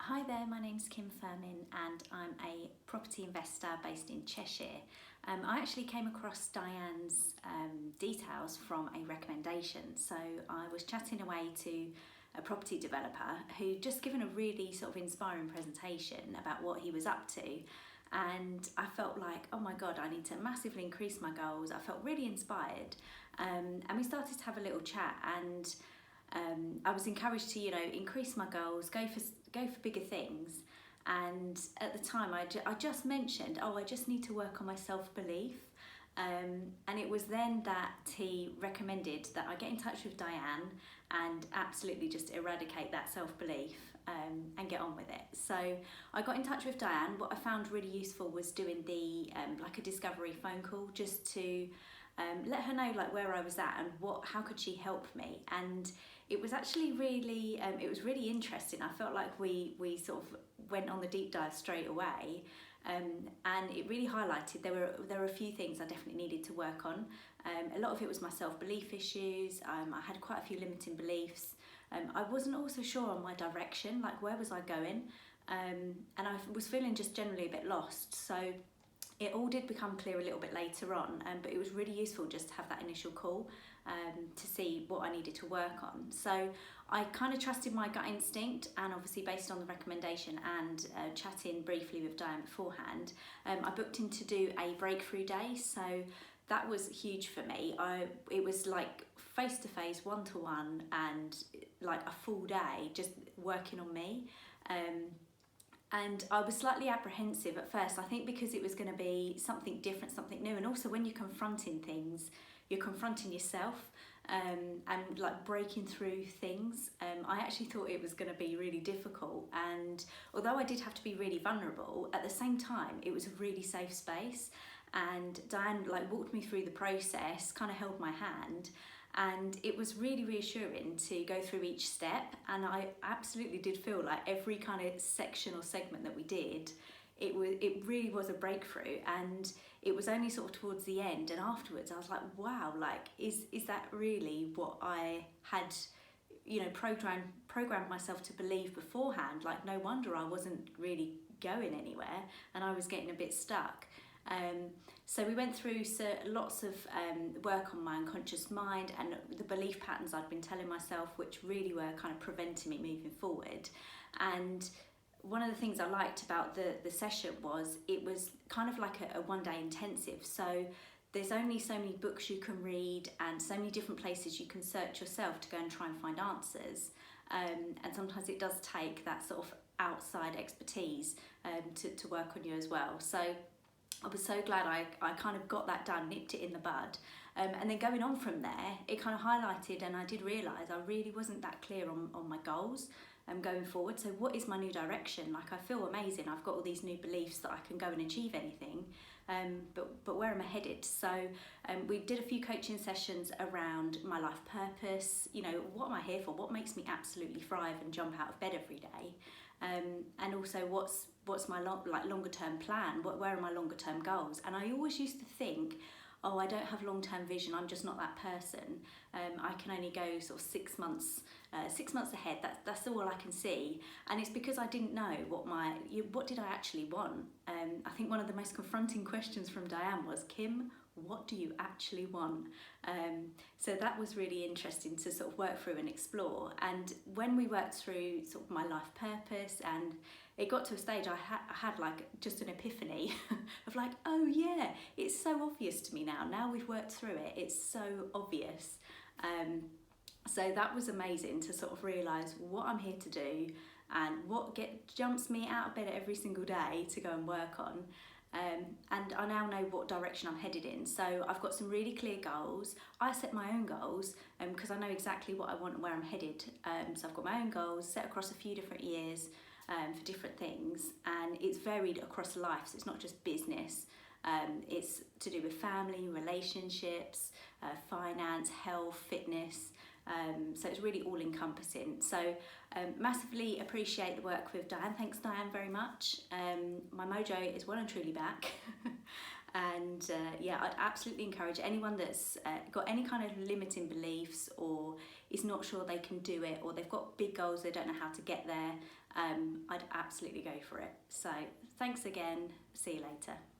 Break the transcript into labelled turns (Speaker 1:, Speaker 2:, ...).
Speaker 1: Hi there, my name's Kim Firmin and I'm a property investor based in Cheshire. I actually came across Diane's details from a recommendation. So I was chatting away to a property developer who'd just given a really sort of inspiring presentation about what he was up to. And I felt like, oh my God, I need to massively increase my goals. I felt really inspired. And we started to have a little chat, and I was encouraged to, increase my goals, go for bigger things. And at the time, I just mentioned, I just need to work on my self-belief. And it was then that he recommended that I get in touch with Diane and absolutely just eradicate that self-belief and get on with it. So I got in touch with Diane. What I found really useful was doing the like a discovery phone call, just to let her know like where I was at and how could she help me. And it was actually really it was really interesting. I felt like we sort of went on the deep dive straight away, and it really highlighted there were a few things I definitely needed to work on. A lot of it was my self-belief issues. I had quite a few limiting beliefs. I wasn't also sure on my direction, like where was I going, and I was feeling just generally a bit lost. So it all did become clear a little bit later on, but it was really useful just to have that initial call to see what I needed to work on. So I kind of trusted my gut instinct, and obviously based on the recommendation and chatting briefly with Diane beforehand, I booked in to do a breakthrough day. So that was huge for me. It was like face-to-face, one-to-one, and like a full day just working on me. And I was slightly apprehensive at first, I think because it was going to be something different, something new. And also when you're confronting things, you're confronting yourself and like breaking through things. I actually thought it was going to be really difficult. And although I did have to be really vulnerable, at the same time, it was a really safe space. And Diane like walked me through the process, kind of held my hand. And it was really reassuring to go through each step, and I absolutely did feel like every kind of section or segment that we did, it really was a breakthrough. And it was only sort of towards the end and afterwards I was like, wow, like is that really what I had programmed myself to believe beforehand? Like no wonder I wasn't really going anywhere and I was getting a bit stuck. So we went through lots of work on my unconscious mind and the belief patterns I'd been telling myself, which really were kind of preventing me moving forward. And one of the things I liked about the session was it was kind of like a one-day intensive. So there's only so many books you can read and so many different places you can search yourself to go and try and find answers. And sometimes it does take that sort of outside expertise to work on you as well. So I was so glad I kind of got that done, nipped it in the bud. And then going on from there, it kind of highlighted, and I did realise I really wasn't that clear on my goals going forward. So what is my new direction? Like I feel amazing, I've got all these new beliefs that I can go and achieve anything, but where am I headed? So we did a few coaching sessions around my life purpose, what am I here for? What makes me absolutely thrive and jump out of bed every day? And also what's my longer term plan? Where are my longer term goals? And I always used to think, oh, I don't have long term vision. I'm just not that person. I can only go sort of 6 months ahead. That's all I can see. And it's because I didn't know what did I actually want. I think one of the most confronting questions from Diane was, Kim, what do you actually want? So that was really interesting to sort of work through and explore. And when we worked through sort of my life purpose, and it got to a stage I had like just an epiphany of like, oh yeah, it's so obvious to me now we've worked through it, it's so obvious. So that was amazing to sort of realise what I'm here to do and what jumps me out of bed every single day to go and work on. And I now know what direction I'm headed in. So I've got some really clear goals. I set my own goals because I know exactly what I want and where I'm headed. So I've got my own goals set across a few different years for different things, and it's varied across life. So it's not just business. It's to do with family, relationships, finance, health, fitness. So it's really all encompassing. So massively appreciate the work with Diane. Thanks Diane very much. My mojo is well and truly back. And yeah, I'd absolutely encourage anyone that's got any kind of limiting beliefs, or is not sure they can do it, or they've got big goals, they don't know how to get there, I'd absolutely go for it. So thanks again, see you later.